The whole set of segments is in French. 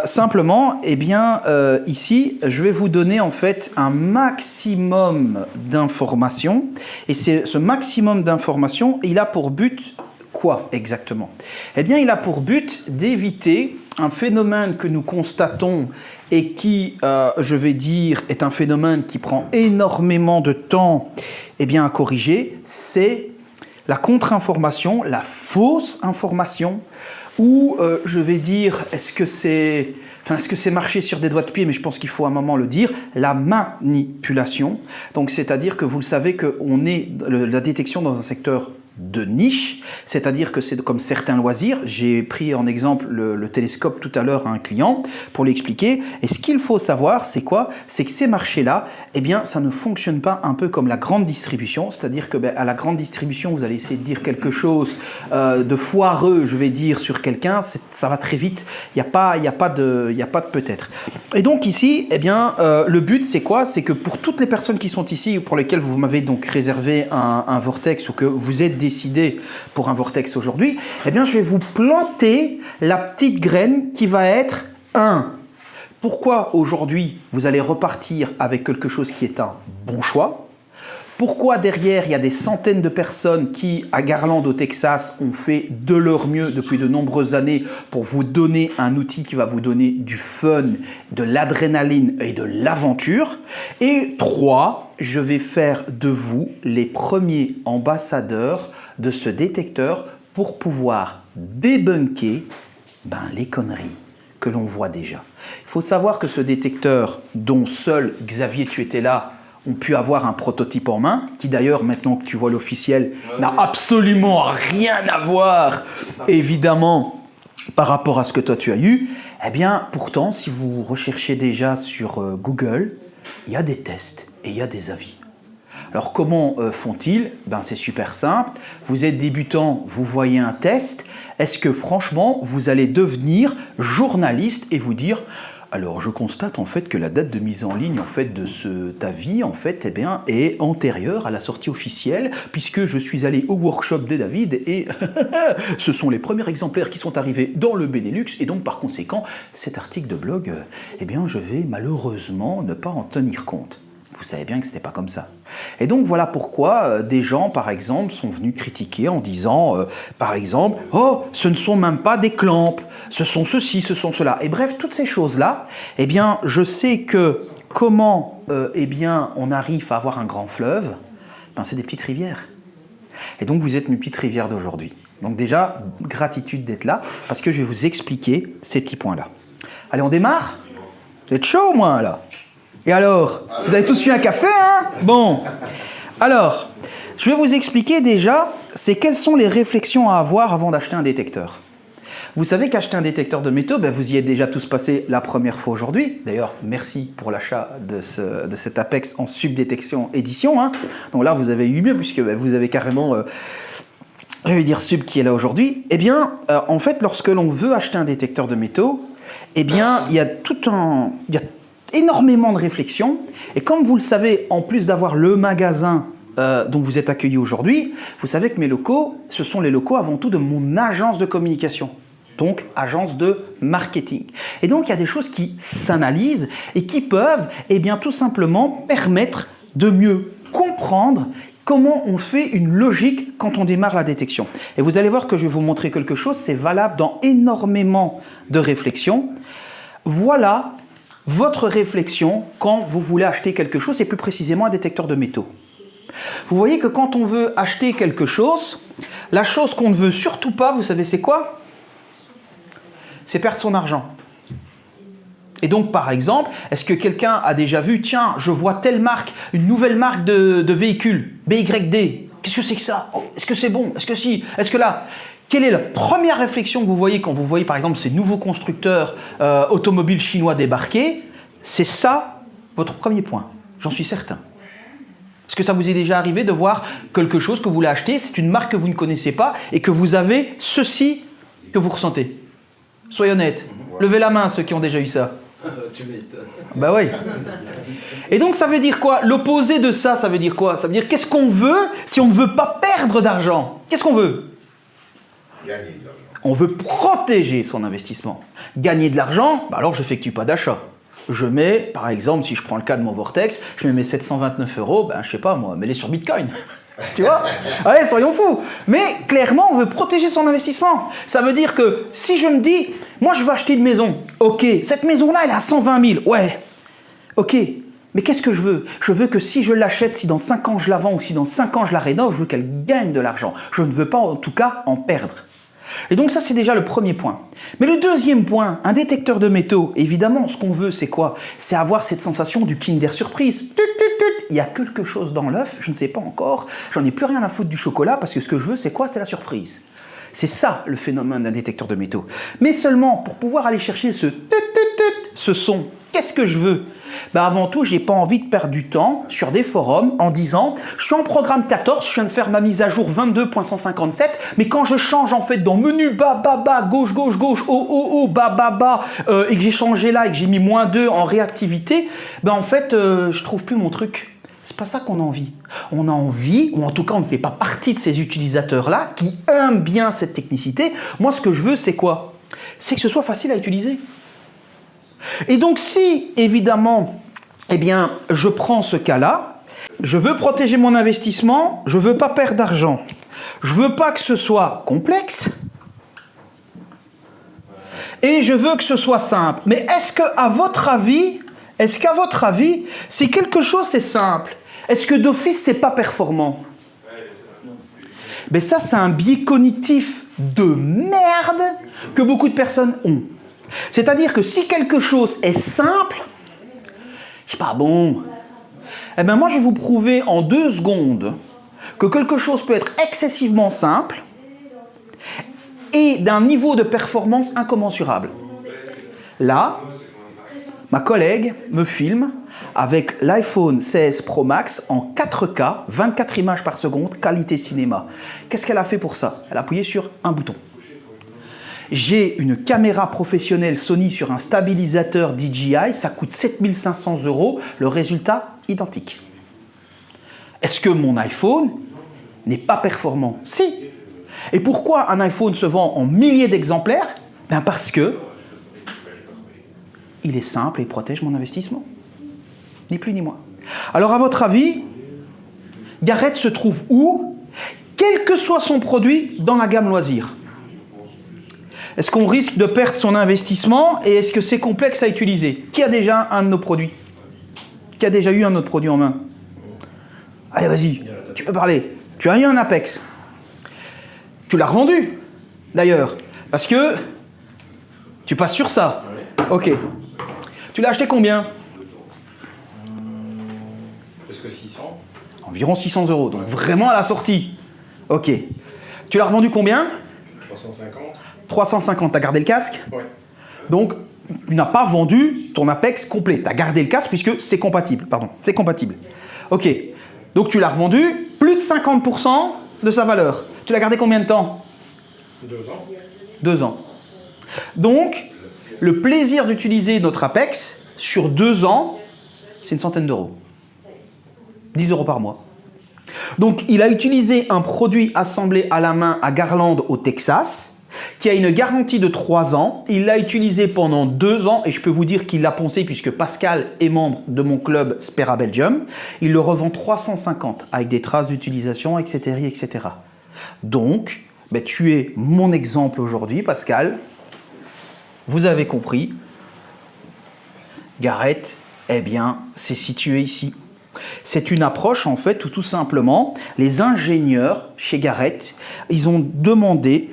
Simplement, eh bien, ici, je vais vous donner en fait un maximum d'informations. Et ce maximum d'informations, il a pour but quoi exactement? Eh bien, il a pour but d'éviter un phénomène que nous constatons et qui, je vais dire, est un phénomène qui prend énormément de temps eh bien, à corriger, c'est la contre-information, la fausse information, ou je vais dire, est-ce que c'est marcher sur des doigts de pied, mais je pense qu'il faut à un moment le dire, la manipulation. Donc c'est-à-dire que vous le savez qu'on est la détection dans un secteur de niche, c'est-à-dire que c'est comme certains loisirs. J'ai pris en exemple le télescope tout à l'heure à un client pour l'expliquer. Et ce qu'il faut savoir, c'est quoi? C'est que ces marchés-là, eh bien, ça ne fonctionne pas un peu comme la grande distribution, c'est-à-dire que à la grande distribution, vous allez essayer de dire quelque chose de foireux, je vais dire, sur quelqu'un, ça va très vite. Il n'y a pas de peut-être. Et donc ici, eh bien, le but, c'est quoi? C'est que pour toutes les personnes qui sont ici, pour lesquelles vous m'avez donc réservé un vortex ou que vous êtes décidé pour un vortex aujourd'hui, eh bien, je vais vous planter la petite graine qui va être 1. Pourquoi aujourd'hui, vous allez repartir avec quelque chose qui est un bon choix? Pourquoi derrière, il y a des centaines de personnes qui, à Garland au Texas, ont fait de leur mieux depuis de nombreuses années pour vous donner un outil qui va vous donner du fun, de l'adrénaline et de l'aventure. Et 3, je vais faire de vous les premiers ambassadeurs de ce détecteur pour pouvoir débunker les conneries que l'on voit déjà. Il faut savoir que ce détecteur, dont seul Xavier, tu étais là, ont pu avoir un prototype en main, qui d'ailleurs, maintenant que tu vois l'officiel, n'a absolument rien à voir, évidemment, par rapport à ce que toi tu as eu. Eh bien, pourtant, si vous recherchez déjà sur Google, il y a des tests et il y a des avis. Alors, comment font-ils? C'est super simple. Vous êtes débutant, vous voyez un test. Est-ce que, franchement, vous allez devenir journaliste et vous dire... Alors, je constate en fait que la date de mise en ligne en fait de cet avis en fait est antérieure à la sortie officielle puisque je suis allé au workshop de David et ce sont les premiers exemplaires qui sont arrivés dans le Benelux et donc par conséquent cet article de blog je vais malheureusement ne pas en tenir compte. Vous savez bien que ce n'était pas comme ça. Et donc voilà pourquoi des gens, par exemple, sont venus critiquer en disant, par exemple, « Oh, ce ne sont même pas des clamps, ce sont ceci, ce sont cela. » Et bref, toutes ces choses-là, eh bien, je sais que comment on arrive à avoir un grand fleuve, c'est des petites rivières. Et donc vous êtes mes petites rivières d'aujourd'hui. Donc déjà, gratitude d'être là, parce que je vais vous expliquer ces petits points-là. Allez, on démarre? Vous êtes chaud au moins, là? Et alors, vous avez tous eu un café, hein? Bon, alors, je vais vous expliquer déjà, quelles sont les réflexions à avoir avant d'acheter un détecteur. Vous savez qu'acheter un détecteur de métaux, vous y êtes déjà tous passé la première fois aujourd'hui. D'ailleurs, merci pour l'achat de cet Apex en subdétection édition. Hein. Donc là, vous avez eu mieux, puisque vous avez carrément, je vais dire sub qui est là aujourd'hui. Eh bien, en fait, lorsque l'on veut acheter un détecteur de métaux, eh bien, il y a énormément de réflexions. Et comme vous le savez, en plus d'avoir le magasin dont vous êtes accueillis aujourd'hui, vous savez que mes locaux, ce sont les locaux avant tout de mon agence de communication. Donc, agence de marketing. Et donc, il y a des choses qui s'analysent et qui peuvent, tout simplement permettre de mieux comprendre comment on fait une logique quand on démarre la détection. Et vous allez voir que je vais vous montrer quelque chose, c'est valable dans énormément de réflexions. Voilà votre réflexion quand vous voulez acheter quelque chose, et plus précisément un détecteur de métaux. Vous voyez que quand on veut acheter quelque chose, la chose qu'on ne veut surtout pas, vous savez c'est quoi? C'est perdre son argent. Et donc par exemple, est-ce que quelqu'un a déjà vu, tiens, je vois telle marque, une nouvelle marque de véhicule, BYD, qu'est-ce que c'est que ça? Oh, est-ce que c'est bon? Est-ce que si? Est-ce que là? Quelle est la première réflexion que vous voyez quand vous voyez par exemple ces nouveaux constructeurs automobiles chinois débarquer? C'est ça votre premier point, j'en suis certain. Est-ce que ça vous est déjà arrivé de voir quelque chose que vous voulez acheter, c'est une marque que vous ne connaissez pas et que vous avez ceci que vous ressentez? Soyez honnêtes, levez la main ceux qui ont déjà eu ça. Tu m'étonnes. Bah oui. Et donc ça veut dire quoi? L'opposé de ça, ça veut dire quoi? Ça veut dire qu'est-ce qu'on veut si on ne veut pas perdre d'argent? Qu'est-ce qu'on veut? Gagner de l'argent. On veut protéger son investissement. Gagner de l'argent, bah alors j'effectue pas d'achat. Je mets, par exemple, si je prends le cas de mon Vortex, je mets mes 729 €, ben, je sais pas moi, mets-les sur Bitcoin. Tu vois? Allez, soyons fous. Mais clairement, on veut protéger son investissement. Ça veut dire que si je me dis, moi je veux acheter une maison, ok, cette maison-là, elle est à 120 000, ouais, ok, mais qu'est-ce que je veux? Je veux que si je l'achète, si dans 5 ans je la vends ou si dans 5 ans je la rénove, je veux qu'elle gagne de l'argent. Je ne veux pas en tout cas en perdre. Et donc ça, c'est déjà le premier point. Mais le deuxième point, un détecteur de métaux, évidemment, ce qu'on veut, c'est quoi? C'est avoir cette sensation du Kinder Surprise. Il y a quelque chose dans l'œuf, je ne sais pas encore, j'en ai plus rien à foutre du chocolat, parce que ce que je veux, c'est quoi? C'est la surprise. C'est ça, le phénomène d'un détecteur de métaux. Mais seulement, pour pouvoir aller chercher ce son, qu'est-ce que je veux? Ben avant tout, j'ai pas envie de perdre du temps sur des forums en disant je suis en programme 14, je viens de faire ma mise à jour 22.157, mais quand je change en fait dans menu bas, bas, bas, gauche, gauche, gauche, haut, haut, haut, bas, bas, bas, et que j'ai changé là et que j'ai mis -2 en réactivité, ben en fait, je trouve plus mon truc. C'est pas ça qu'on a envie. On a envie, ou en tout cas on ne fait pas partie de ces utilisateurs-là qui aiment bien cette technicité. Moi, ce que je veux, c'est quoi? C'est que ce soit facile à utiliser. Et donc si, évidemment, eh bien, je prends ce cas-là, je veux protéger mon investissement, je ne veux pas perdre d'argent, je ne veux pas que ce soit complexe, et je veux que ce soit simple. Mais est-ce qu'à votre avis, si quelque chose c'est simple, est-ce que d'office c'est pas performant? Mais ça, c'est un biais cognitif de merde que beaucoup de personnes ont. C'est-à-dire que si quelque chose est simple, c'est pas bon. Eh bien moi, je vais vous prouver en 2 secondes que quelque chose peut être excessivement simple et d'un niveau de performance incommensurable. Là, ma collègue me filme avec l'iPhone 16 Pro Max en 4K, 24 images par seconde, qualité cinéma. Qu'est-ce qu'elle a fait pour ça? Elle a appuyé sur un bouton. J'ai une caméra professionnelle Sony sur un stabilisateur DJI, ça coûte 7 500 €, le résultat identique. Est-ce que mon iPhone n'est pas performant? Si. Et pourquoi un iPhone se vend en milliers d'exemplaires? Ben parce que il est simple et il protège mon investissement. Ni plus ni moins. Alors à votre avis, Garrett se trouve où? Quel que soit son produit dans la gamme loisir. Est-ce qu'on risque de perdre son investissement et est-ce que c'est complexe à utiliser? Qui a déjà un de nos produits? Qui a déjà eu un autre produit en main? Allez, vas-y, tu peux parler. Tu as eu un Apex. Tu l'as revendu, d'ailleurs, parce que tu passes sur ça. Ok. Tu l'as acheté combien? Presque 600. Environ 600 €, donc vraiment à la sortie. Ok. Tu l'as revendu combien? 350. 350, tu as gardé le casque? Ouais. Donc, tu n'as pas vendu ton Apex complet. Tu as gardé le casque puisque c'est compatible. Pardon, c'est compatible. Ok. Donc, tu l'as revendu plus de 50% de sa valeur. Tu l'as gardé combien de temps? 2 ans. 2 ans. Donc, le plaisir d'utiliser notre Apex sur 2 ans, c'est une centaine d'euros. 10 € par mois. Donc, il a utilisé un produit assemblé à la main à Garland au Texas, qui a une garantie de 3 ans. Il l'a utilisé pendant 2 ans et je peux vous dire qu'il l'a poncé puisque Pascal est membre de mon club Spera Belgium. Il le revend 350 avec des traces d'utilisation, etc., etc. Donc, ben, tu es mon exemple aujourd'hui, Pascal. Vous avez compris. Garrett, eh bien, c'est situé ici. C'est une approche, en fait, où tout simplement, les ingénieurs chez Garrett, ils ont demandé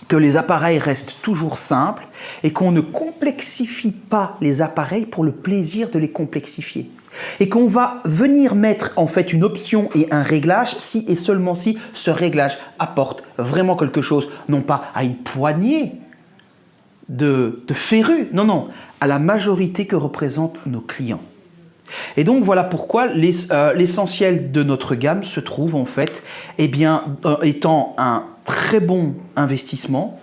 que les appareils restent toujours simples et qu'on ne complexifie pas les appareils pour le plaisir de les complexifier. Et qu'on va venir mettre en fait une option et un réglage si et seulement si ce réglage apporte vraiment quelque chose, non pas à une poignée de férus, non, à la majorité que représentent nos clients. Et donc voilà pourquoi l'essentiel de notre gamme se trouve en fait, eh bien, étant un très bon investissement.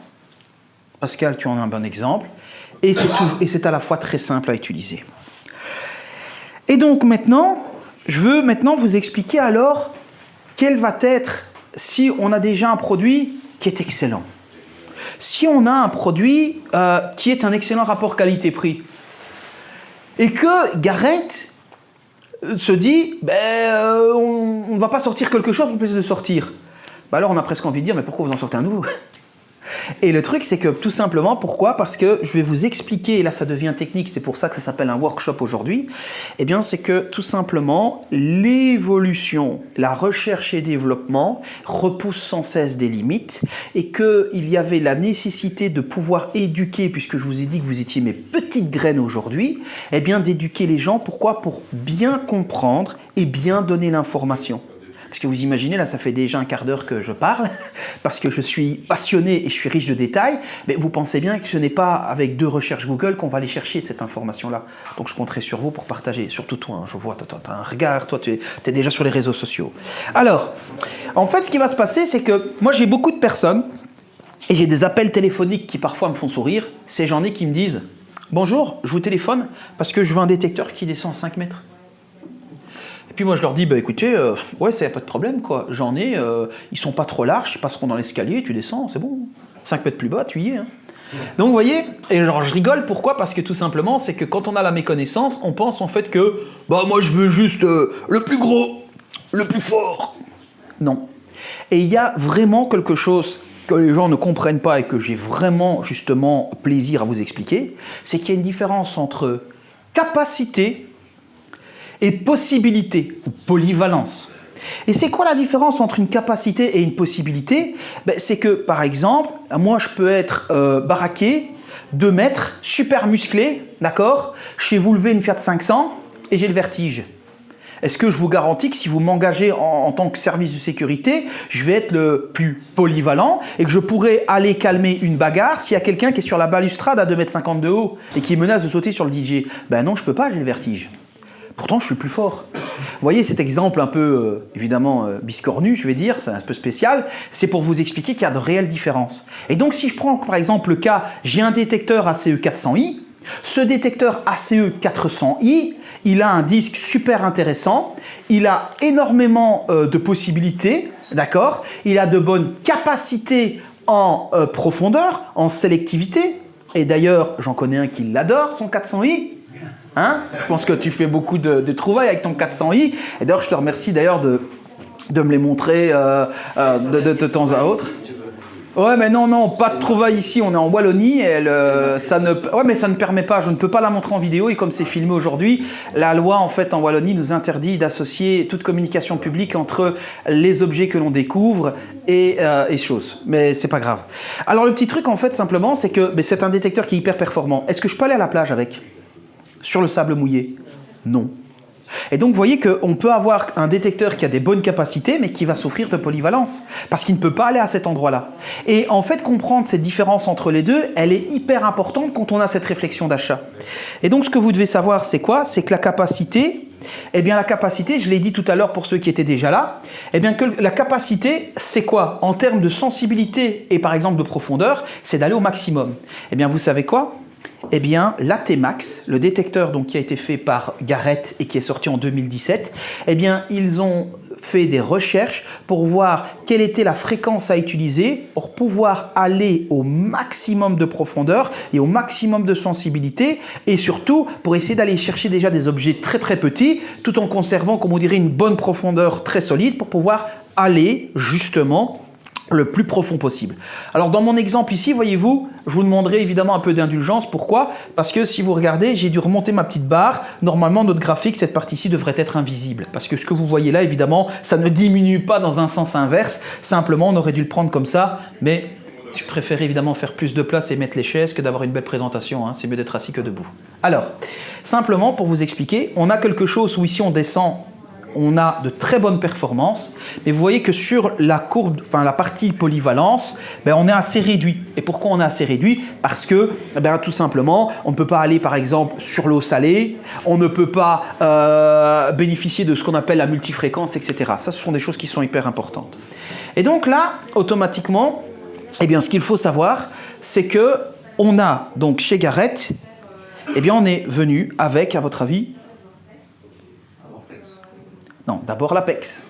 Pascal, tu en as un bon exemple. Et c'est à la fois très simple à utiliser. Et donc maintenant, je veux vous expliquer alors quel va être si on a déjà un produit qui est excellent. Si on a un produit qui est un excellent rapport qualité-prix, et que Garrett se dit, on ne va pas sortir quelque chose pour plaisir de sortir, alors on a presque envie de dire, mais pourquoi vous en sortez un nouveau? Et le truc, c'est que tout simplement, pourquoi? Parce que je vais vous expliquer, et là ça devient technique, c'est pour ça que ça s'appelle un workshop aujourd'hui, eh bien c'est que tout simplement, l'évolution, la recherche et développement repoussent sans cesse des limites, et qu'il y avait la nécessité de pouvoir éduquer, puisque je vous ai dit que vous étiez mes petites graines aujourd'hui, eh bien d'éduquer les gens, pourquoi? Pour bien comprendre et bien donner l'information. Parce que vous imaginez, là, ça fait déjà un quart d'heure que je parle, parce que je suis passionné et je suis riche de détails, mais vous pensez bien que ce n'est pas avec 2 recherches Google qu'on va aller chercher cette information-là. Donc je compterai sur vous pour partager, surtout toi, hein, je vois, tu as un regard, toi tu es déjà sur les réseaux sociaux. Alors, en fait, ce qui va se passer, c'est que moi j'ai beaucoup de personnes, et j'ai des appels téléphoniques qui parfois me font sourire, c'est j'en ai qui me disent « Bonjour, je vous téléphone parce que je veux un détecteur qui descend à 5 mètres. » Puis moi je leur dis, écoutez, ouais, ça n'y a pas de problème, quoi. J'en ai, ils sont pas trop larges, ils passeront dans l'escalier, tu descends, c'est bon. 5 mètres plus bas, tu y es. Hein. Donc vous voyez, et genre je rigole, pourquoi? Parce que tout simplement, c'est que quand on a la méconnaissance, on pense en fait que, moi je veux juste le plus gros, le plus fort. Non. Et il y a vraiment quelque chose que les gens ne comprennent pas et que j'ai vraiment, justement, plaisir à vous expliquer, c'est qu'il y a une différence entre capacité et possibilité, ou polyvalence. Et c'est quoi la différence entre une capacité et une possibilité? C'est que, par exemple, moi je peux être baraqué, 2 mètres, super musclé, d'accord? Je sais vous lever une Fiat 500 et j'ai le vertige. Est-ce que je vous garantis que si vous m'engagez en tant que service de sécurité, je vais être le plus polyvalent et que je pourrai aller calmer une bagarre s'il y a quelqu'un qui est sur la balustrade à 2,50 m de haut et qui menace de sauter sur le DJ? Non, je ne peux pas, j'ai le vertige. Pourtant, je suis plus fort. Vous voyez, cet exemple un peu, évidemment, biscornu, je vais dire, c'est un peu spécial, c'est pour vous expliquer qu'il y a de réelles différences. Et donc, si je prends par exemple le cas, j'ai un détecteur ACE 400i, ce détecteur ACE 400i, il a un disque super intéressant, il a énormément de possibilités, d'accord? Il a de bonnes capacités en profondeur, en sélectivité, et d'ailleurs, j'en connais un qui l'adore, son 400i. Hein? Je pense que tu fais beaucoup de trouvailles avec ton 400i. Et d'ailleurs, je te remercie d'ailleurs de me les montrer de temps à autre. Ouais, mais non, pas de trouvailles ici. On est en Wallonie. Ça ne permet pas. Je ne peux pas la montrer en vidéo. Et comme c'est filmé aujourd'hui, la loi en fait en Wallonie nous interdit d'associer toute communication publique entre les objets que l'on découvre et choses. Mais c'est pas grave. Alors le petit truc en fait simplement, c'est que c'est un détecteur qui est hyper performant. Est-ce que je peux aller à la plage avec ? Sur le sable mouillé? Non. Et donc, vous voyez qu'on peut avoir un détecteur qui a des bonnes capacités, mais qui va souffrir de polyvalence, parce qu'il ne peut pas aller à cet endroit-là. Et en fait, comprendre cette différence entre les deux, elle est hyper importante quand on a cette réflexion d'achat. Et donc, ce que vous devez savoir, c'est quoi? C'est que la capacité, la capacité, je l'ai dit tout à l'heure pour ceux qui étaient déjà là, que la capacité, c'est quoi? En termes de sensibilité et par exemple de profondeur, c'est d'aller au maximum. Vous savez quoi? L'AT-Max, le détecteur qui a été fait par Garrett et qui est sorti en 2017, ils ont fait des recherches pour voir quelle était la fréquence à utiliser pour pouvoir aller au maximum de profondeur et au maximum de sensibilité et surtout pour essayer d'aller chercher déjà des objets très très petits tout en conservant, comme on dirait, une bonne profondeur très solide pour pouvoir aller justement le plus profond possible. Alors dans mon exemple ici, voyez-vous, je vous demanderai évidemment un peu d'indulgence. Pourquoi? Parce que si vous regardez, j'ai dû remonter ma petite barre. Normalement, notre graphique, cette partie-ci devrait être invisible. Parce que ce que vous voyez là, évidemment, ça ne diminue pas dans un sens inverse. Simplement, on aurait dû le prendre comme ça. Mais je préfère évidemment faire plus de place et mettre les chaises que d'avoir une belle présentation. Hein. C'est mieux d'être assis que debout. Alors, simplement pour vous expliquer, on a quelque chose où ici on descend, on a de très bonnes performances, mais vous voyez que sur la courbe, la partie polyvalence, on est assez réduit. Et pourquoi on est assez réduit? Parce que, tout simplement, on ne peut pas aller par exemple sur l'eau salée, on ne peut pas bénéficier de ce qu'on appelle la multifréquence, etc. Ça, ce sont des choses qui sont hyper importantes. Et donc là, automatiquement, ce qu'il faut savoir, c'est que on a donc chez Garrett, on est venu avec, à votre avis, non, d'abord l'Apex.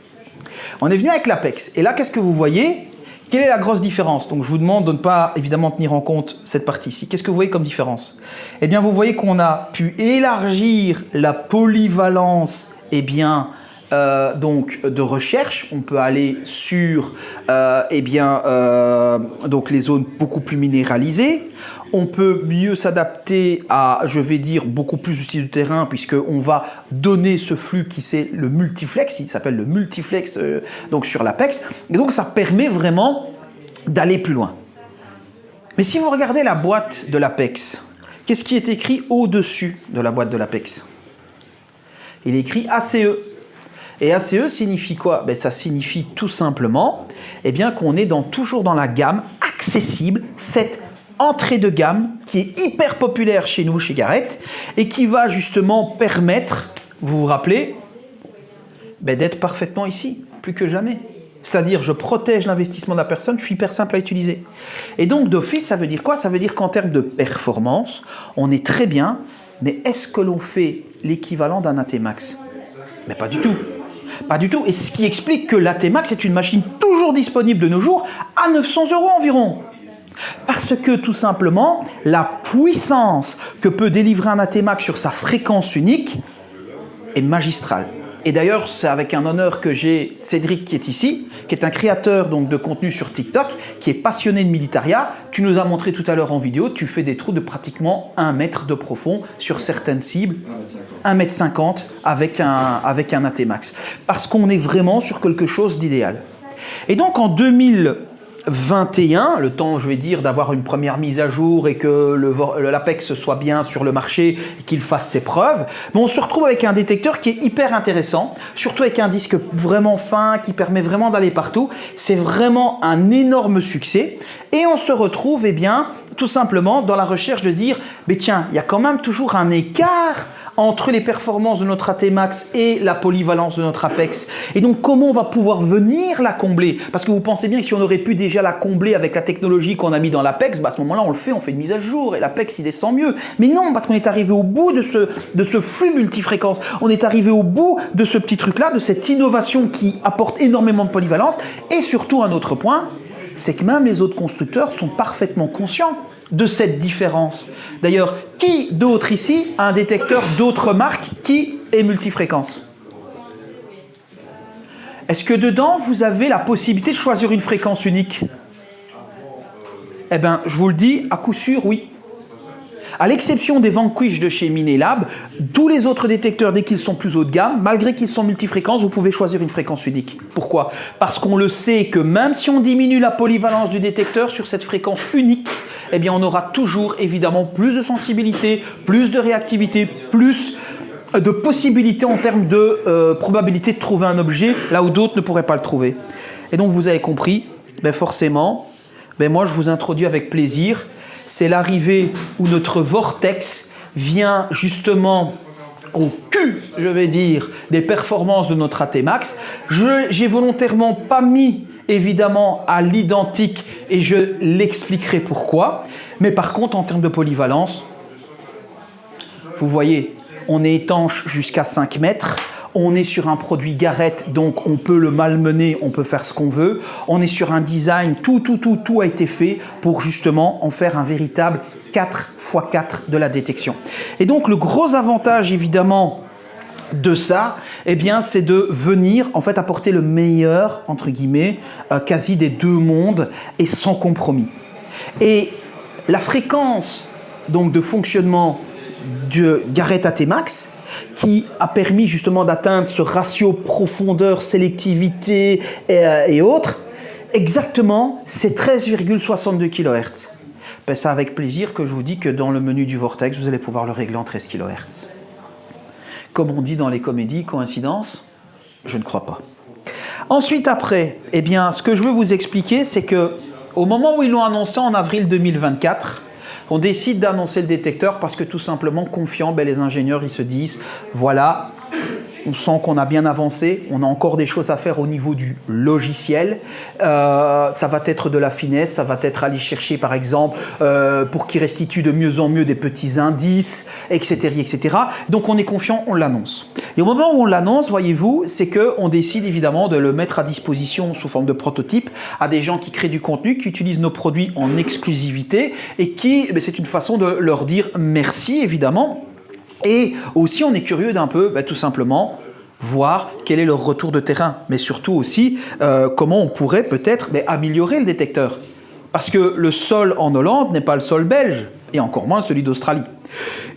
On est venu avec l'Apex. Et là, qu'est-ce que vous voyez? Quelle est la grosse différence? Donc, je vous demande de ne pas, évidemment, tenir en compte cette partie ici. Qu'est-ce que vous voyez comme différence? Eh bien, vous voyez qu'on a pu élargir la polyvalence, eh bien, donc, de recherche. On peut aller sur, donc, les zones beaucoup plus minéralisées. On peut mieux s'adapter à, je vais dire, beaucoup plus d'outils de terrain, puisqu'on va donner ce flux qui c'est le multiflex, il s'appelle le multiflex donc sur l'Apex. Et donc ça permet vraiment d'aller plus loin. Mais si vous regardez la boîte de l'Apex, qu'est-ce qui est écrit au-dessus de la boîte de l'Apex? Il est écrit ACE. Et ACE signifie quoi? Ben, ça signifie tout simplement eh bien, qu'on est toujours dans la gamme accessible, cette entrée de gamme qui est hyper populaire chez nous, chez Garrett, et qui va justement permettre, vous vous rappelez, ben d'être parfaitement ici, plus que jamais. C'est-à-dire, je protège l'investissement de la personne, je suis hyper simple à utiliser. Et donc, d'office, ça veut dire quoi? Ça veut dire qu'en termes de performance, on est très bien, mais est-ce que l'on fait l'équivalent d'un AT-Max? Mais pas du tout. Pas du tout. Et ce qui explique que l'AT-Max est une machine toujours disponible de nos jours à 900 € environ. Parce que tout simplement, la puissance que peut délivrer un AT-Max sur sa fréquence unique est magistrale. Et d'ailleurs, c'est avec un honneur que j'ai Cédric qui est ici, qui est un créateur donc, de contenu sur TikTok, qui est passionné de militaria. Tu nous as montré tout à l'heure en vidéo, tu fais des trous de pratiquement 1 mètre de profond sur certaines cibles, 1,50 m avec un AT-Max. Parce qu'on est vraiment sur quelque chose d'idéal. Et donc en 2021, le temps, je vais dire, d'avoir une première mise à jour et que l'Apex soit bien sur le marché et qu'il fasse ses preuves, mais on se retrouve avec un détecteur qui est hyper intéressant, surtout avec un disque vraiment fin qui permet vraiment d'aller partout. C'est vraiment un énorme succès et on se retrouve, eh bien, tout simplement dans la recherche de dire, mais tiens, il y a quand même toujours un écart entre les performances de notre AT-Max et la polyvalence de notre Apex. Et donc, comment on va pouvoir venir la combler? Parce que vous pensez bien que si on aurait pu déjà la combler avec la technologie qu'on a mis dans l'Apex, bah à ce moment-là, on le fait, on fait une mise à jour et l'Apex, il descend mieux. Mais non, parce qu'on est arrivé au bout de ce flux multifréquence. On est arrivé au bout de ce petit truc-là, de cette innovation qui apporte énormément de polyvalence. Et surtout, un autre point, c'est que même les autres constructeurs sont parfaitement conscients de cette différence. D'ailleurs, qui d'autre ici a un détecteur d'autres marques qui est multifréquence? Est-ce que dedans, vous avez la possibilité de choisir une fréquence unique? Eh bien, je vous le dis, à coup sûr, oui. À l'exception des Vanquish de chez Minelab, tous les autres détecteurs, dès qu'ils sont plus haut de gamme, malgré qu'ils sont multifréquences, vous pouvez choisir une fréquence unique. Pourquoi? Parce qu'on le sait que même si on diminue la polyvalence du détecteur sur cette fréquence unique, eh bien on aura toujours évidemment plus de sensibilité, plus de réactivité, plus de possibilités en termes de probabilité de trouver un objet là où d'autres ne pourraient pas le trouver. Et donc vous avez compris, ben forcément, ben moi je vous introduis avec plaisir. C'est l'arrivée où notre vortex vient justement au cul, je vais dire, des performances de notre AT-Max. J'ai volontairement pas mis évidemment à l'identique et je l'expliquerai pourquoi. Mais par contre, en termes de polyvalence, vous voyez, on est étanche jusqu'à 5 mètres. On est sur un produit Garrett, donc on peut le malmener, on peut faire ce qu'on veut. On est sur un design, tout a été fait pour justement en faire un véritable 4x4 de la détection. Et donc le gros avantage évidemment de ça, eh bien, c'est de venir en fait apporter le meilleur, entre guillemets, quasi des deux mondes et sans compromis. Et la fréquence donc, de fonctionnement du Garrett AT-Max, qui a permis justement d'atteindre ce ratio profondeur, sélectivité et autres, exactement, c'est 13,62 kHz. Ben, c'est avec plaisir que je vous dis que dans le menu du Vortex, vous allez pouvoir le régler en 13 kHz. Comme on dit dans les comédies, coïncidence? Je ne crois pas. Ensuite, après, eh bien, ce que je veux vous expliquer, c'est que au moment où ils l'ont annoncé en avril 2024, on décide d'annoncer le détecteur parce que tout simplement, confiant, ben, les ingénieurs ils se disent, voilà, On sent qu'on a bien avancé, on a encore des choses à faire au niveau du logiciel. Ça va être de la finesse, ça va être aller chercher par exemple pour qu'il restitue de mieux en mieux des petits indices, etc., etc. Donc on est confiant, on l'annonce. Et au moment où on l'annonce, voyez-vous, c'est qu'on décide évidemment de le mettre à disposition sous forme de prototype à des gens qui créent du contenu, qui utilisent nos produits en exclusivité et qui, c'est une façon de leur dire merci évidemment. Et aussi, on est curieux d'un peu, tout simplement, voir quel est leur retour de terrain, mais surtout aussi comment on pourrait peut-être améliorer le détecteur. Parce que le sol en Hollande n'est pas le sol belge, et encore moins celui d'Australie.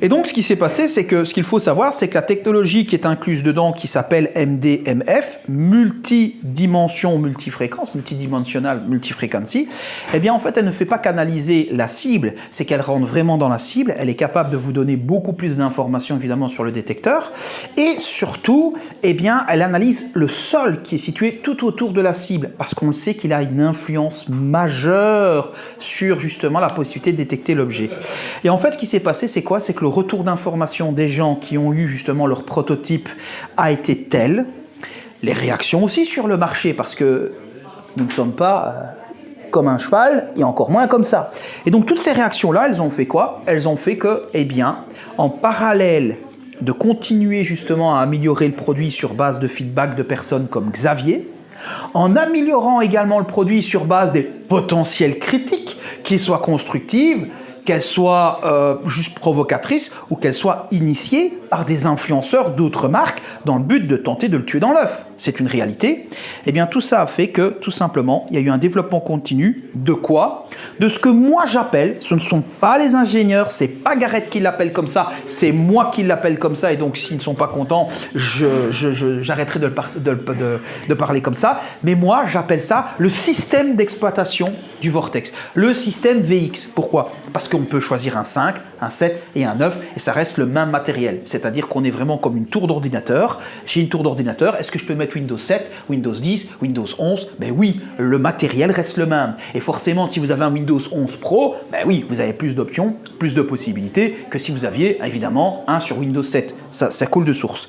Et donc, ce qui s'est passé, c'est que ce qu'il faut savoir, c'est que la technologie qui est incluse dedans, qui s'appelle MDMF, multidimension, multifréquence, multidimensional, multifrequency, eh bien, en fait, elle ne fait pas qu'analyser la cible, c'est qu'elle rentre vraiment dans la cible, elle est capable de vous donner beaucoup plus d'informations, évidemment, sur le détecteur, et surtout, eh bien, elle analyse le sol qui est situé tout autour de la cible, parce qu'on sait qu'il a une influence majeure sur, justement, la possibilité de détecter l'objet. Et en fait, ce qui s'est passé, c'est quoi? C'est que le retour d'information des gens qui ont eu justement leur prototype a été tel, les réactions aussi sur le marché, parce que nous ne sommes pas comme un cheval, et encore moins comme ça. Et donc toutes ces réactions-là, elles ont fait quoi? Elles ont fait que, eh bien, en parallèle de continuer justement à améliorer le produit sur base de feedback de personnes comme Xavier, en améliorant également le produit sur base des potentielles critiques, qu'ils soient constructives, qu'elles soient juste provocatrices ou qu'elles soient initiées par des influenceurs d'autres marques dans le but de tenter de le tuer dans l'œuf. C'est une réalité. Eh bien, tout ça a fait que, tout simplement, il y a eu un développement continu de quoi? De ce que moi j'appelle, ce ne sont pas les ingénieurs, c'est pas Gareth qui l'appelle comme ça, c'est moi qui l'appelle comme ça, et donc s'ils ne sont pas contents, j'arrêterai de parler comme ça. Mais moi, j'appelle ça le système d'exploitation du Vortex, le système VX. Pourquoi? Parce qu'on peut choisir un 5, un 7 et un 9, et ça reste le même matériel. C'est-à-dire qu'on est vraiment comme une tour d'ordinateur. J'ai une tour d'ordinateur, est-ce que je peux mettre Windows 7, Windows 10, Windows 11? Ben oui, le matériel reste le même. Et forcément, si vous avez un Windows 11 Pro, ben oui, vous avez plus d'options, plus de possibilités que si vous aviez, évidemment, un sur Windows 7. Ça coule de source.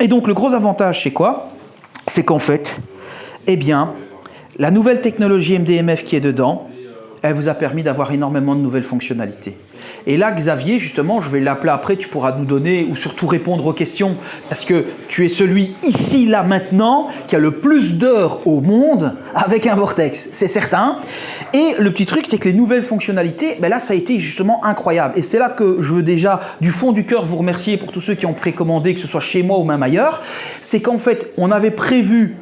Et donc, le gros avantage, c'est quoi? C'est qu'en fait, eh bien, la nouvelle technologie MDMF qui est dedans, elle vous a permis d'avoir énormément de nouvelles fonctionnalités. Et là, Xavier, justement, je vais l'appeler après, tu pourras nous donner ou surtout répondre aux questions, parce que tu es celui ici, là, maintenant, qui a le plus d'heures au monde avec un Vortex, c'est certain. Et le petit truc, c'est que les nouvelles fonctionnalités, ben là, ça a été justement incroyable. Et c'est là que je veux déjà, du fond du cœur, vous remercier pour tous ceux qui ont précommandé, que ce soit chez moi ou même ailleurs. C'est qu'en fait, on avait prévu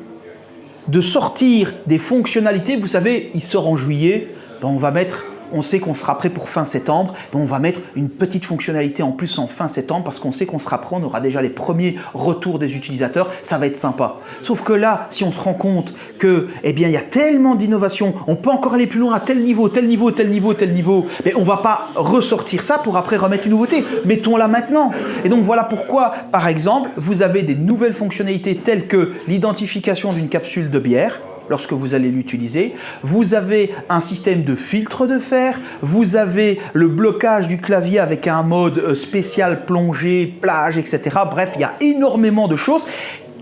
de sortir des fonctionnalités. Vous savez, il sort en juillet, ben on sait qu'on sera prêt pour fin septembre, ben on va mettre une petite fonctionnalité en plus en fin septembre parce qu'on sait qu'on sera prêt, on aura déjà les premiers retours des utilisateurs, ça va être sympa. Sauf que là, si on se rend compte que, eh bien, il y a tellement d'innovations, on peut encore aller plus loin à tel niveau, tel niveau, tel niveau, tel niveau, mais on ne va pas ressortir ça pour après remettre une nouveauté. Mettons-la maintenant. Et donc voilà pourquoi, par exemple, vous avez des nouvelles fonctionnalités telles que l'identification d'une capsule de bière, lorsque vous allez l'utiliser, vous avez un système de filtre de fer, vous avez le blocage du clavier avec un mode spécial plongée, plage, etc. Bref, il y a énormément de choses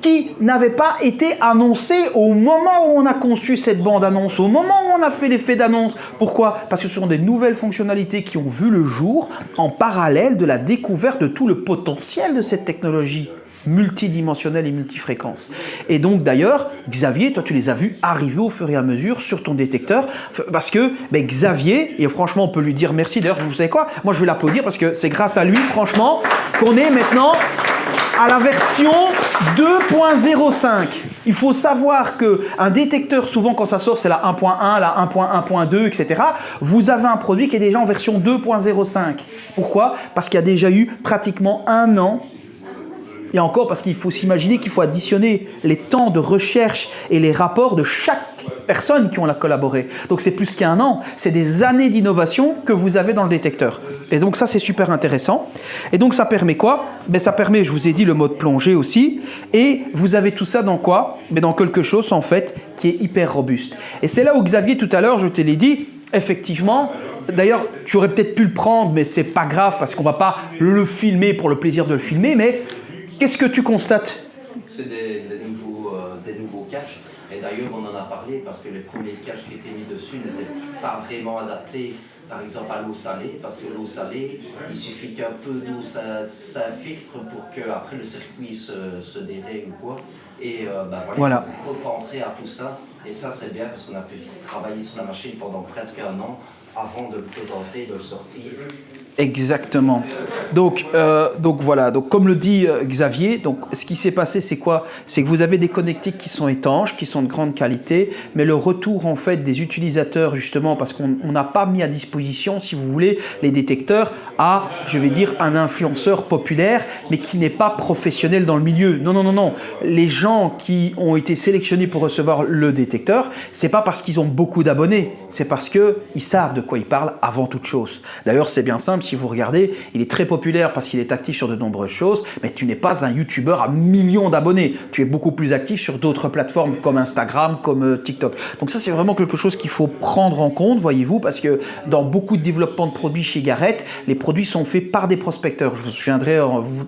qui n'avaient pas été annoncées au moment où on a conçu cette bande-annonce, au moment où on a fait l'effet d'annonce. Pourquoi? Parce que ce sont des nouvelles fonctionnalités qui ont vu le jour en parallèle de la découverte de tout le potentiel de cette technologie multidimensionnelle et multifréquence. Et donc d'ailleurs, Xavier, toi tu les as vus arriver au fur et à mesure sur ton détecteur, parce que Xavier, et franchement on peut lui dire merci, d'ailleurs vous savez quoi, moi je vais l'applaudir parce que c'est grâce à lui franchement qu'on est maintenant à la version 2.05. Il faut savoir qu'un détecteur, souvent quand ça sort, c'est la 1.1, la 1.1.2, etc. Vous avez un produit qui est déjà en version 2.05. Pourquoi? Parce qu'il y a déjà eu pratiquement un an. Et encore parce qu'il faut s'imaginer qu'il faut additionner les temps de recherche et les rapports de chaque personne qui ont collaboré. Donc c'est plus qu'un an, c'est des années d'innovation que vous avez dans le détecteur. Et donc ça c'est super intéressant. Et donc ça permet quoi? Ça permet, je vous ai dit, le mode plongée aussi. Et vous avez tout ça dans quoi? Dans quelque chose en fait qui est hyper robuste. Et c'est là où Xavier tout à l'heure, je te l'ai dit, effectivement, d'ailleurs tu aurais peut-être pu le prendre, mais c'est pas grave parce qu'on va pas le filmer pour le plaisir de le filmer, mais qu'est-ce que tu constates? C'est des nouveaux caches. Et d'ailleurs, on en a parlé parce que les premiers caches qui étaient mis dessus n'étaient pas vraiment adaptés, par exemple, à l'eau salée. Parce que l'eau salée, il suffit qu'un peu d'eau s'infiltre pour qu'après le circuit se dérègle ou quoi. Et voilà. Il faut penser à tout ça. Et ça, c'est bien parce qu'on a pu travailler sur la machine pendant presque un an avant de le présenter, de le sortir. Exactement. Donc voilà. Donc comme le dit Xavier, donc ce qui s'est passé, c'est quoi? C'est que vous avez des connectiques qui sont étanches, qui sont de grande qualité, mais le retour en fait des utilisateurs justement, parce qu'on n'a pas mis à disposition, si vous voulez, les détecteurs à, je vais dire, un influenceur populaire, mais qui n'est pas professionnel dans le milieu. Non, non, non, non. Les gens qui ont été sélectionnés pour recevoir le détecteur, c'est pas parce qu'ils ont beaucoup d'abonnés, c'est parce que ils savent de quoi ils parlent avant toute chose. D'ailleurs, c'est bien simple. Si vous regardez, il est très populaire parce qu'il est actif sur de nombreuses choses, mais tu n'es pas un youtubeur à millions d'abonnés. Tu es beaucoup plus actif sur d'autres plateformes comme Instagram, comme TikTok. Donc ça, c'est vraiment quelque chose qu'il faut prendre en compte, voyez-vous, parce que dans beaucoup de développement de produits chez Garrett, les produits sont faits par des prospecteurs. Je vous souviendrai,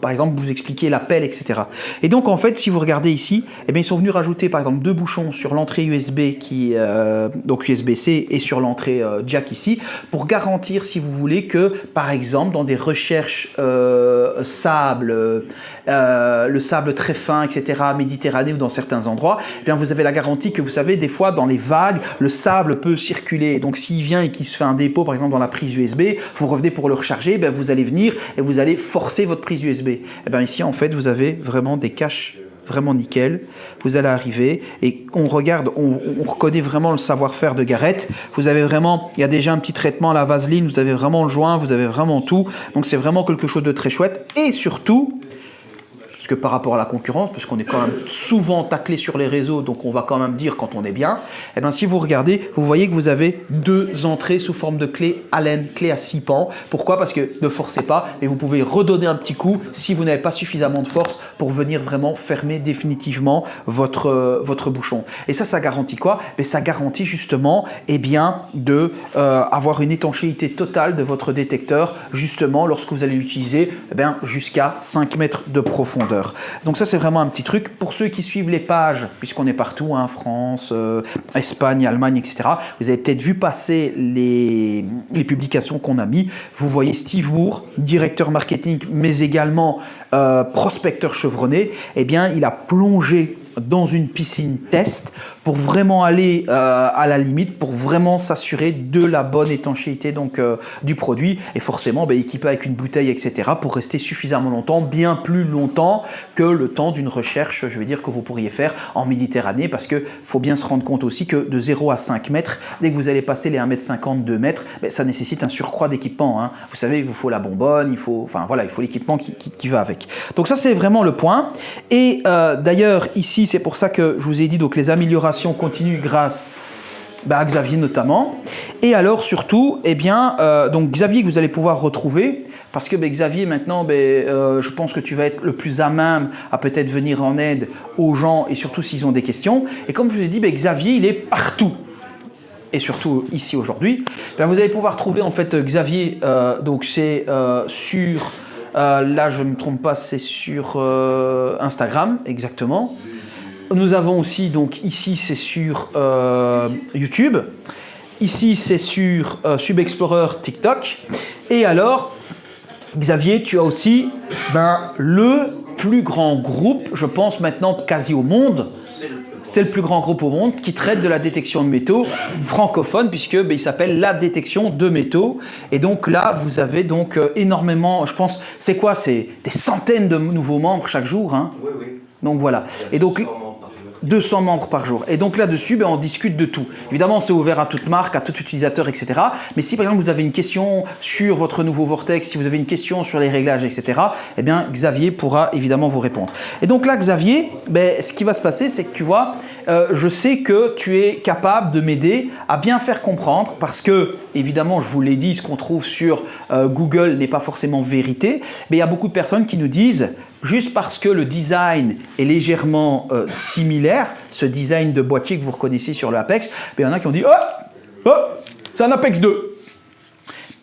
par exemple, vous expliquer l'appel, etc. Et donc, en fait, si vous regardez ici, eh bien, ils sont venus rajouter, par exemple, 2 bouchons sur l'entrée USB, donc USB-C, et sur l'entrée jack ici, pour garantir, si vous voulez, que, par exemple, dans des recherches sable, le sable très fin, etc., Méditerranée ou dans certains endroits, eh bien vous avez la garantie que vous savez, des fois, dans les vagues, le sable peut circuler. Donc, s'il vient et qu'il se fait un dépôt, par exemple, dans la prise USB, vous revenez pour le recharger, eh vous allez venir et vous allez forcer votre prise USB. Eh bien, ici, en fait, vous avez vraiment des caches vraiment nickel. Vous allez arriver et on regarde, on reconnaît vraiment le savoir-faire de Garrett. Vous avez vraiment, il y a déjà un petit traitement à la vaseline, vous avez vraiment le joint, vous avez vraiment tout. Donc c'est vraiment quelque chose de très chouette. Et surtout, parce que par rapport à la concurrence, parce qu'on est quand même souvent taclé sur les réseaux, donc on va quand même dire quand on est bien, eh bien si vous regardez, vous voyez que vous avez 2 entrées sous forme de clé Allen, clé à 6 pans. Pourquoi? Parce que ne forcez pas, et vous pouvez redonner un petit coup si vous n'avez pas suffisamment de force pour venir vraiment fermer définitivement votre bouchon. Et ça garantit quoi? Mais ça garantit justement eh bien, de avoir une étanchéité totale de votre détecteur, justement lorsque vous allez l'utiliser eh bien, jusqu'à 5 mètres de profondeur. Donc ça, c'est vraiment un petit truc. Pour ceux qui suivent les pages, puisqu'on est partout, hein, France, Espagne, Allemagne, etc., vous avez peut-être vu passer les publications qu'on a mis. Vous voyez Steve Moore, directeur marketing, mais également prospecteur chevronné. Eh bien, il a plongé dans une piscine test pour vraiment aller à la limite, pour vraiment s'assurer de la bonne étanchéité donc, du produit et forcément équipé avec une bouteille, etc. pour rester suffisamment longtemps, bien plus longtemps que le temps d'une recherche, je vais dire, que vous pourriez faire en Méditerranée, parce qu'il faut bien se rendre compte aussi que de 0 à 5 mètres, dès que vous allez passer les 1,50 m, 2 mètres, ça nécessite un surcroît d'équipement. Hein. Vous savez, il vous faut la bonbonne, il faut l'équipement qui va avec. Donc ça, c'est vraiment le point. Et d'ailleurs, ici, c'est pour ça que je vous ai dit donc les améliorations continuent grâce à Xavier notamment. Et alors surtout, eh bien, donc Xavier que vous allez pouvoir retrouver, parce que Xavier maintenant, je pense que tu vas être le plus à même à peut-être venir en aide aux gens et surtout s'ils ont des questions. Et comme je vous ai dit, Xavier, il est partout. Et surtout ici aujourd'hui, vous allez pouvoir trouver en fait Xavier, donc c'est sur, là je ne me trompe pas, c'est sur Instagram exactement. Nous avons aussi, donc ici c'est sur YouTube, ici c'est sur Subexplorer TikTok. Et alors, Xavier, tu as aussi le plus grand groupe, je pense maintenant quasi au monde. C'est le plus grand groupe au monde qui traite de la détection de métaux francophone, puisque il s'appelle la détection de métaux. Et donc là, vous avez donc énormément, je pense, c'est quoi? C'est des centaines de nouveaux membres chaque jour. Hein. Oui, oui. Donc voilà. Et donc 200 membres par jour. Et donc là-dessus, on discute de tout. Évidemment, c'est ouvert à toute marque, à tout utilisateur, etc. Mais si par exemple vous avez une question sur votre nouveau Vortex, si vous avez une question sur les réglages, etc., eh bien Xavier pourra évidemment vous répondre. Et donc là, Xavier, ce qui va se passer, c'est que tu vois, je sais que tu es capable de m'aider à bien faire comprendre, parce que évidemment, je vous l'ai dit, ce qu'on trouve sur Google n'est pas forcément vérité, mais il y a beaucoup de personnes qui nous disent, juste parce que le design est légèrement similaire, ce design de boîtier que vous reconnaissez sur le Apex, il y en a qui ont dit « Oh, c'est un Apex 2 !»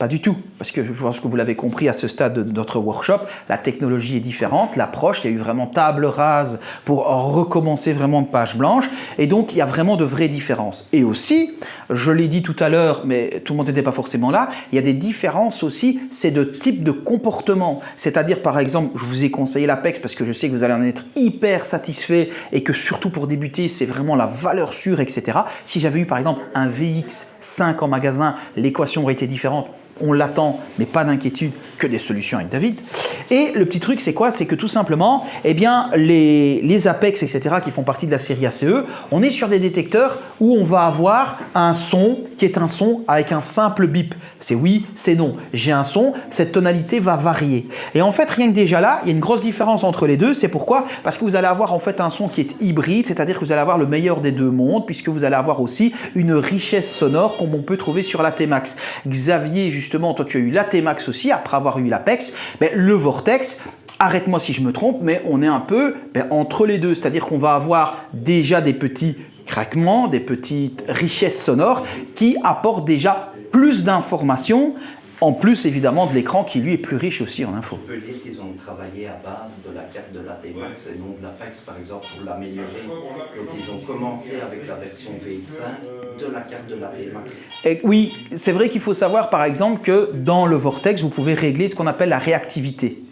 Pas du tout, parce que je pense que vous l'avez compris à ce stade de notre workshop, la technologie est différente, l'approche, il y a eu vraiment table rase pour recommencer vraiment de page blanche, et donc il y a vraiment de vraies différences. Et aussi, je l'ai dit tout à l'heure, mais tout le monde n'était pas forcément là, il y a des différences aussi, c'est de type de comportement. C'est-à-dire par exemple, je vous ai conseillé l'Apex parce que je sais que vous allez en être hyper satisfait et que surtout pour débuter, c'est vraiment la valeur sûre, etc. Si j'avais eu par exemple un VX5 en magasin, l'équation aurait été différente. On l'attend, mais pas d'inquiétude, que des solutions avec David. Et le petit truc, c'est quoi? C'est que tout simplement, eh bien, les Apex, etc., qui font partie de la série ACE, on est sur des détecteurs où on va avoir un son qui est un son avec un simple bip. C'est oui, c'est non. J'ai un son, cette tonalité va varier. Et en fait, rien que déjà là, il y a une grosse différence entre les deux. C'est pourquoi? Parce que vous allez avoir en fait un son qui est hybride, c'est-à-dire que vous allez avoir le meilleur des deux mondes, puisque vous allez avoir aussi une richesse sonore comme on peut trouver sur la T-Max. Xavier, justement, toi tu as eu la T-Max aussi, après avoir eu l'Apex, le Vortex, arrête-moi si je me trompe, mais on est un peu entre les deux, c'est-à-dire qu'on va avoir déjà des petits craquements, des petites richesses sonores qui apportent déjà plus d'informations, en plus évidemment de l'écran qui lui est plus riche aussi en infos. On peut dire qu'ils ont travaillé à base de la carte de la T-Max et non de l'Apex par exemple pour l'améliorer. Donc ils ont commencé avec la version VX5 de la carte de la T-Max. Et oui, c'est vrai qu'il faut savoir par exemple que dans le Vortex, vous pouvez régler ce qu'on appelle la réactivité.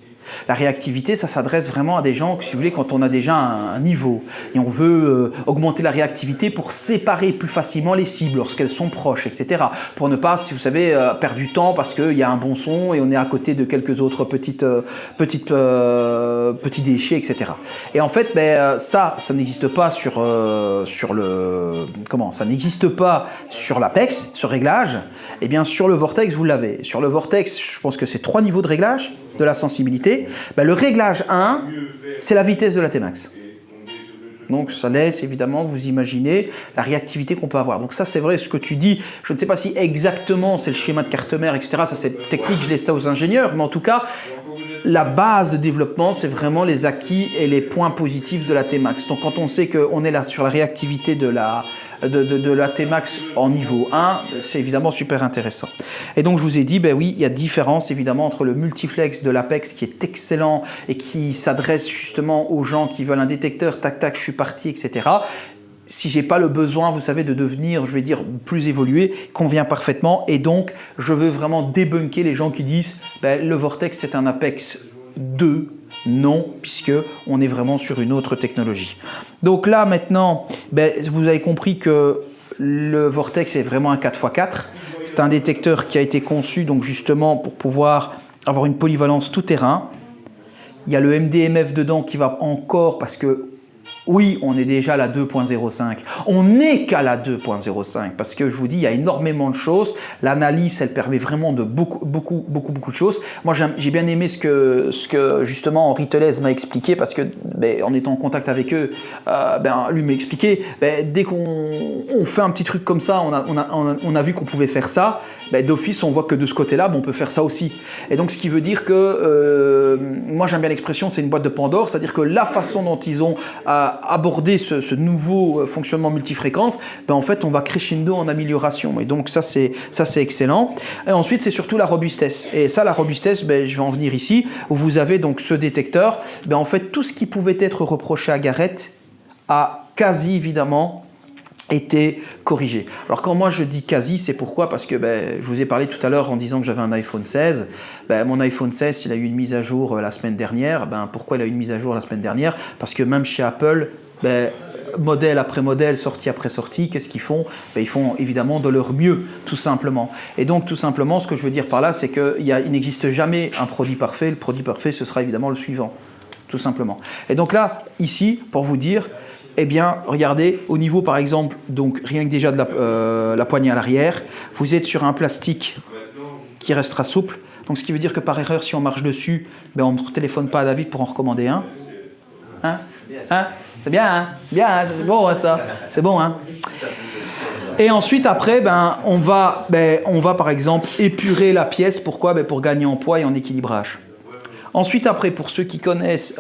La réactivité, ça s'adresse vraiment à des gens, si vous voulez, quand on a déjà un niveau et on veut augmenter la réactivité pour séparer plus facilement les cibles lorsqu'elles sont proches, etc. Pour ne pas, si vous savez, perdre du temps parce qu'il y a un bon son et on est à côté de quelques autres petits déchets, etc. Et en fait, ça n'existe pas sur ça n'existe pas sur l'Apex, ce réglage. Et bien sur le Vortex, vous l'avez. Sur le Vortex, je pense que c'est 3 niveaux de réglage de la sensibilité. Le réglage 1, c'est la vitesse de la T-Max. Donc ça laisse évidemment vous imaginer la réactivité qu'on peut avoir. Donc ça c'est vrai ce que tu dis, je ne sais pas si exactement c'est le schéma de carte mère, etc. Ça c'est technique, je laisse ça aux ingénieurs, mais en tout cas, la base de développement, c'est vraiment les acquis et les points positifs de la T-Max. Donc quand on sait qu'on est là sur la réactivité de la T-Max en niveau 1, c'est évidemment super intéressant. Et donc je vous ai dit, oui, il y a différence évidemment entre le multiflex de l'Apex qui est excellent et qui s'adresse justement aux gens qui veulent un détecteur, tac tac, je suis parti, etc. Si j'ai pas le besoin, vous savez, de devenir, je vais dire, plus évolué, convient parfaitement. Et donc, je veux vraiment débunker les gens qui disent le Vortex, c'est un Apex 2. Non, puisque on est vraiment sur une autre technologie. Donc là, maintenant, vous avez compris que le Vortex est vraiment un 4x4. C'est un détecteur qui a été conçu donc justement pour pouvoir avoir une polyvalence tout-terrain. Il y a le MDMF dedans qui va encore, parce que oui, on est déjà à la 2.05. On n'est qu'à la 2.05 parce que je vous dis, il y a énormément de choses. L'analyse, elle permet vraiment de beaucoup de choses. Moi, j'ai bien aimé ce que justement Henri Telez m'a expliqué parce que en étant en contact avec eux, lui m'a expliqué, dès qu'on fait un petit truc comme ça, on a vu qu'on pouvait faire ça. D'office, on voit que de ce côté-là, on peut faire ça aussi. Et donc, ce qui veut dire que, moi j'aime bien l'expression, c'est une boîte de Pandore, c'est-à-dire que la façon dont ils ont abordé ce nouveau fonctionnement multifréquence, en fait, on va crescendo en amélioration. Et donc, ça c'est excellent. Et ensuite, c'est surtout la robustesse. Et ça, la robustesse, je vais en venir ici, où vous avez donc ce détecteur. En fait, tout ce qui pouvait être reproché à Garrett a quasi évidemment été corrigé. Alors quand moi je dis quasi, c'est pourquoi? Parce que je vous ai parlé tout à l'heure en disant que j'avais un iPhone 16. Mon iPhone 16, il a eu une mise à jour la semaine dernière. Pourquoi il a eu une mise à jour la semaine dernière? Parce que même chez Apple, modèle après modèle, sortie après sortie, qu'est-ce qu'ils font? Ils font évidemment de leur mieux, tout simplement. Et donc tout simplement, ce que je veux dire par là, c'est qu'il n'existe jamais un produit parfait. Le produit parfait, ce sera évidemment le suivant, tout simplement. Et donc là, ici, pour vous dire, regardez, au niveau par exemple, donc rien que déjà de la poignée à l'arrière, vous êtes sur un plastique qui restera souple. Donc ce qui veut dire que par erreur, si on marche dessus, on ne téléphone pas à David pour en recommander un. C'est bien, hein? Bien, hein? C'est bon, hein, ça. C'est bon, hein? Et ensuite, après, on va par exemple épurer la pièce. Pourquoi? Pour gagner en poids et en équilibrage. Ensuite, après, pour ceux qui connaissent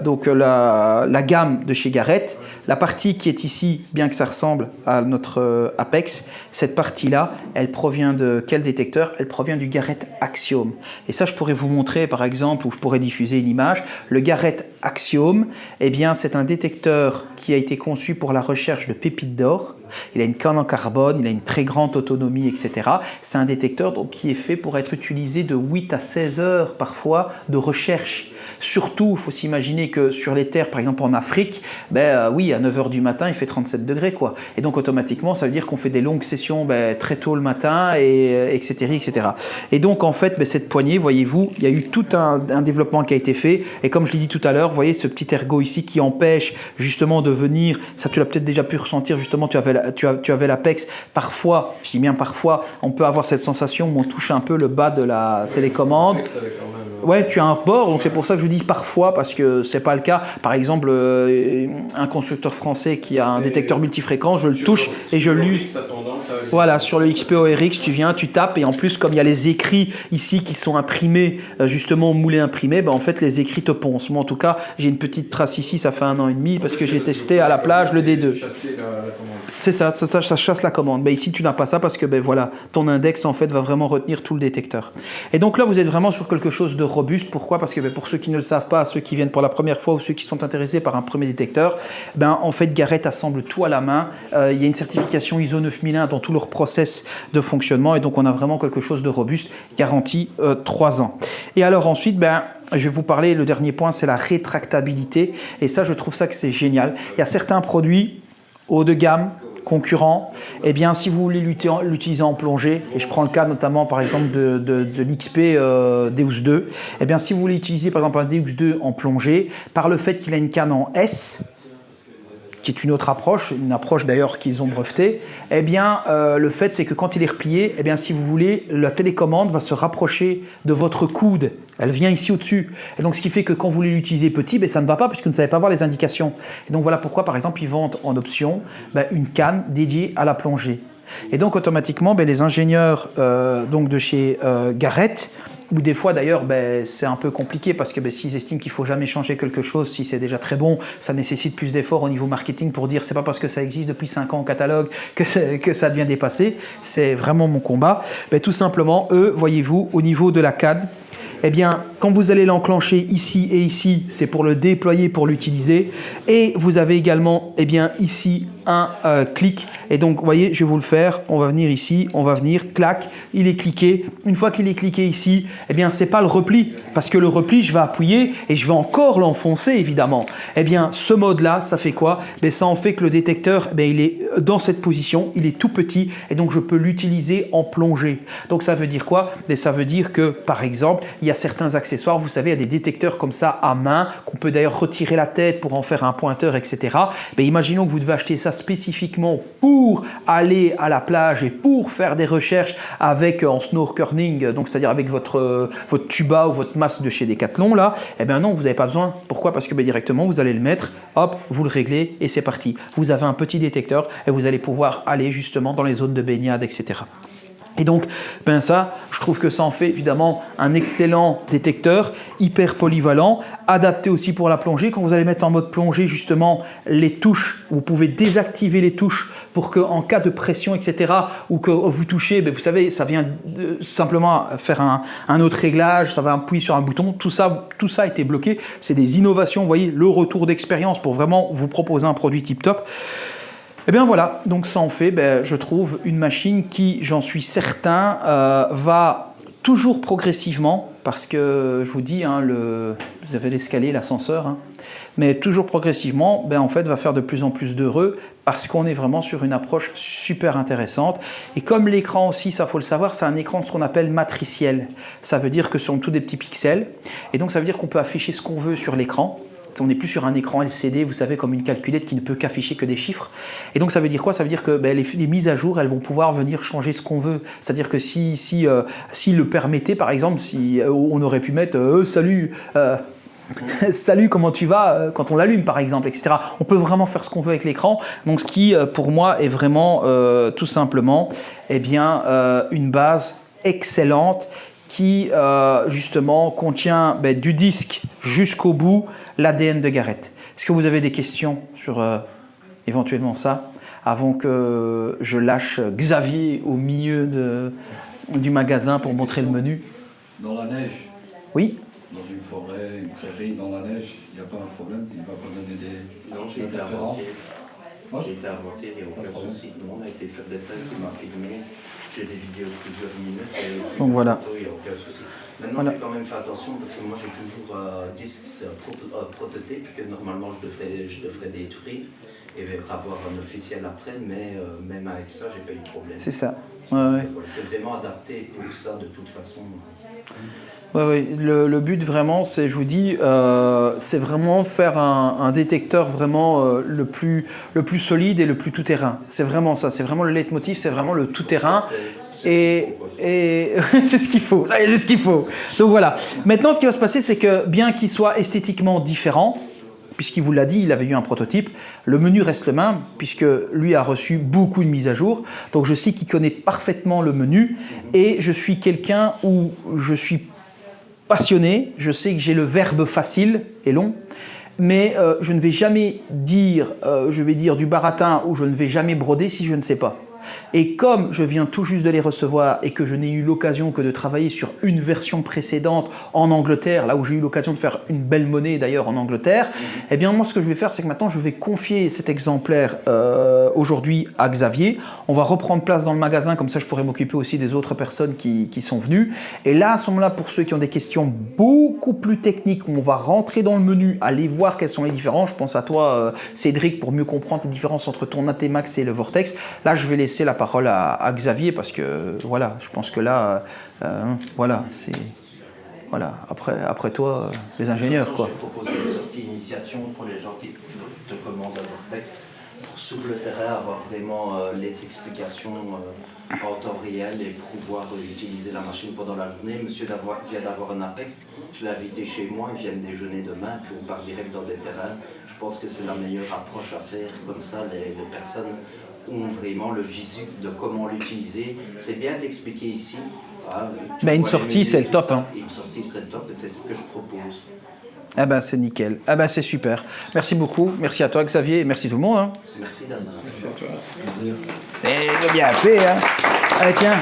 donc la gamme de chez Garrett, La partie qui est ici, bien que ça ressemble à notre Apex, cette partie-là, elle provient de quel détecteur? Elle provient du Garrett Axiom. Et ça, je pourrais vous montrer, par exemple, ou je pourrais diffuser une image. Le Garrett Axiom, eh bien, c'est un détecteur qui a été conçu pour la recherche de pépites d'or. Il a une canne en carbone, il a une très grande autonomie, etc. C'est un détecteur donc, qui est fait pour être utilisé de 8 à 16 heures parfois de recherche. Surtout, il faut s'imaginer que sur les terres, par exemple en Afrique, oui, à 9 h du matin, il fait 37 degrés. Quoi. Et donc automatiquement, ça veut dire qu'on fait des longues sessions très tôt le matin, etc., etc. Et donc en fait, cette poignée, voyez-vous, il y a eu tout un développement qui a été fait. Et comme je l'ai dit tout à l'heure, vous voyez ce petit ergot ici qui empêche justement de venir, ça tu l'as peut-être déjà pu ressentir, justement, tu avais l'Apex. Parfois, je dis bien parfois, on peut avoir cette sensation où on touche un peu le bas de la télécommande. Ouais, tu as un rebord, donc c'est pour ça que je dis parfois, parce que c'est pas le cas. Par exemple, un constructeur français qui a un détecteur multifréquence, je le touche et je lui... Voilà, sur le XPO-RX, tu viens, tu tapes, et en plus, comme il y a les écrits ici qui sont imprimés, justement moulés imprimés, en fait, les écrits te poncent. Moi, en tout cas, j'ai une petite trace ici, ça fait 1 an et demi, parce que j'ai testé à la plage le D2. C'est ça chasse la commande. Ici, tu n'as pas ça parce que voilà, ton index en fait va vraiment retenir tout le détecteur. Et donc là, vous êtes vraiment sur quelque chose de robuste. Pourquoi? Parce que pour ceux qui ne le savent pas, ceux qui viennent pour la première fois ou ceux qui sont intéressés par un premier détecteur, en fait, Garrett assemble tout à la main. Il y a une certification ISO 9001 dans tout leur process de fonctionnement, et donc on a vraiment quelque chose de robuste, garanti 3 ans. Et alors ensuite, je vais vous parler, le dernier point, c'est la rétractabilité. Et ça, je trouve ça que c'est génial. Il y a certains produits haut de gamme, concurrents, si vous voulez l'utiliser en plongée, et je prends le cas notamment par exemple de l'XP Deus 2, si vous voulez utiliser par exemple un Deus 2 en plongée, par le fait qu'il a une canne en S, qui est une autre approche, une approche d'ailleurs qu'ils ont brevetée, le fait c'est que quand il est replié, si vous voulez, la télécommande va se rapprocher de votre coude. Elle vient ici au-dessus. Et donc, ce qui fait que quand vous voulez l'utiliser petit, ça ne va pas puisque vous ne savez pas voir les indications. Et donc, voilà pourquoi, par exemple, ils vendent en option une canne dédiée à la plongée. Et donc, automatiquement, les ingénieurs donc de chez Garrett, ou des fois d'ailleurs c'est un peu compliqué parce que s'ils estiment qu'il ne faut jamais changer quelque chose, si c'est déjà très bon, ça nécessite plus d'efforts au niveau marketing pour dire c'est pas parce que ça existe depuis 5 ans au catalogue que ça devient dépassé. C'est vraiment mon combat. Tout simplement, eux, voyez-vous, au niveau de la canne, quand vous allez l'enclencher ici et ici, c'est pour le déployer, pour l'utiliser. Et vous avez également, ici, un clic. Et donc, vous voyez, je vais vous le faire. On va venir ici, on va venir, clac, il est cliqué. Une fois qu'il est cliqué ici, c'est pas le repli. Parce que le repli, je vais appuyer et je vais encore l'enfoncer, évidemment. Ce mode-là, ça fait quoi? Ça en fait que le détecteur, il est dans cette position, il est tout petit et donc je peux l'utiliser en plongée. Donc, ça veut dire quoi? Ça veut dire que, par exemple, il y a certains accessoires, vous savez, il y a des détecteurs comme ça à main, qu'on peut d'ailleurs retirer la tête pour en faire un pointeur, etc. Imaginons que vous devez acheter ça spécifiquement pour aller à la plage et pour faire des recherches avec en snorkeling, donc c'est-à-dire avec votre tuba ou votre masse de chez Decathlon là, non, vous n'avez pas besoin. Pourquoi? Parce que directement vous allez le mettre, hop, vous le réglez et c'est parti. Vous avez un petit détecteur et vous allez pouvoir aller justement dans les zones de baignade, etc. Et donc, ça, je trouve que ça en fait évidemment un excellent détecteur, hyper polyvalent, adapté aussi pour la plongée. Quand vous allez mettre en mode plongée, justement, les touches, vous pouvez désactiver les touches pour qu'en cas de pression, etc., ou que vous touchez, vous savez, ça vient simplement faire un autre réglage, ça va appuyer sur un bouton, tout ça a été bloqué. C'est des innovations, vous voyez, le retour d'expérience pour vraiment vous proposer un produit tip-top. Voilà, donc ça en fait, je trouve, une machine qui, j'en suis certain, va toujours progressivement, parce que je vous dis, vous avez l'escalier, l'ascenseur, mais toujours progressivement, en fait, va faire de plus en plus d'heureux, parce qu'on est vraiment sur une approche super intéressante. Et comme l'écran aussi, ça faut le savoir, c'est un écran ce qu'on appelle matriciel. Ça veut dire que ce sont tous des petits pixels, et donc ça veut dire qu'on peut afficher ce qu'on veut sur l'écran. On n'est plus sur un écran LCD, vous savez, comme une calculette qui ne peut qu'afficher que des chiffres. Et donc, ça veut dire quoi? Ça veut dire que les mises à jour, elles vont pouvoir venir changer ce qu'on veut. C'est-à-dire que si le permettait, par exemple, si on aurait pu mettre salut, salut, comment tu vas quand on l'allume, par exemple, etc. On peut vraiment faire ce qu'on veut avec l'écran. Donc, ce qui, pour moi, est vraiment tout simplement une base excellente qui justement contient du disque jusqu'au bout l'ADN de Garrett. Est-ce que vous avez des questions sur éventuellement ça, avant que je lâche Xavier au milieu du magasin pour montrer le menu. Dans la neige, Oui. dans une forêt, une prairie, dans la neige, il n'y a pas un problème, il ne va pas donner des Non, j'ai été interférences. avant-hier. Moi, J'ai été avant-hier, il n'y a aucun souci. Nous, on a été faire des tests, il m'a filmé. J'ai des vidéos de plusieurs minutes. Donc voilà. Il n'y a aucun souci. Maintenant, Voilà. j'ai quand même fait attention parce que moi, j'ai toujours dit que c'est un prototype que normalement, je devrais détruire et avoir un officiel après, mais même avec ça, j'ai pas eu de problème. C'est ça. Ouais. Voilà, c'est vraiment adapté pour ça de toute façon. Ouais. Le but vraiment, c'est, je vous dis, c'est vraiment faire un détecteur vraiment le plus solide et le plus tout-terrain. C'est vraiment ça, c'est vraiment le leitmotiv, c'est vraiment le tout-terrain. Et c'est ce qu'il faut, c'est ce qu'il faut. Donc voilà. Maintenant, ce qui va se passer, c'est que bien qu'il soit esthétiquement différent, puisqu'il vous l'a dit, il avait eu un prototype, le menu reste le même, puisque lui a reçu beaucoup de mises à jour. Donc je sais qu'il connaît parfaitement le menu, et je suis quelqu'un où je suis passionné, je sais que j'ai le verbe facile et long, mais je ne vais jamais dire, je vais dire du baratin, ou je ne vais jamais broder si je ne sais pas. Et comme je viens tout juste de les recevoir et que je n'ai eu l'occasion que de travailler sur une version précédente en Angleterre, là où j'ai eu l'occasion de faire une belle monnaie d'ailleurs en Angleterre, eh bien moi ce que je vais faire, c'est que maintenant je vais confier cet exemplaire aujourd'hui à Xavier. On va reprendre place dans le magasin, comme ça je pourrai m'occuper aussi des autres personnes qui sont venues. Et là, à ce moment-là, pour ceux qui ont des questions beaucoup plus techniques, où on va rentrer dans le menu, aller voir quelles sont les différences. Je pense à toi, Cédric, pour mieux comprendre les différences entre ton ATMAX et le Vortex. Là, je vais laisser la parole à Xavier parce que voilà, je pense que là, voilà, c'est voilà. Après toi, les ingénieurs quoi. J'ai proposé une sortie initiation pour les gens qui te commandent un Vortex pour sur le terrain avoir vraiment les explications en temps réel et pouvoir utiliser la machine pendant la journée. Monsieur vient d'avoir un Apex, je l'ai invité chez moi, il vient déjeuner demain, puis on part direct dans des terrains. Je pense que c'est la meilleure approche à faire, comme ça les personnes ont vraiment le visu de comment l'utiliser. C'est bien de l'expliquer ici. Une sortie, c'est le top. Hein. Une sortie, c'est le top, et c'est ce que je propose. Ah ben c'est nickel. Ah ben c'est super. Merci beaucoup. Merci à toi Xavier et merci tout le monde. Hein. Merci Dana. Merci à toi. plaisir. Eh, bien fait. Hein. Allez tiens.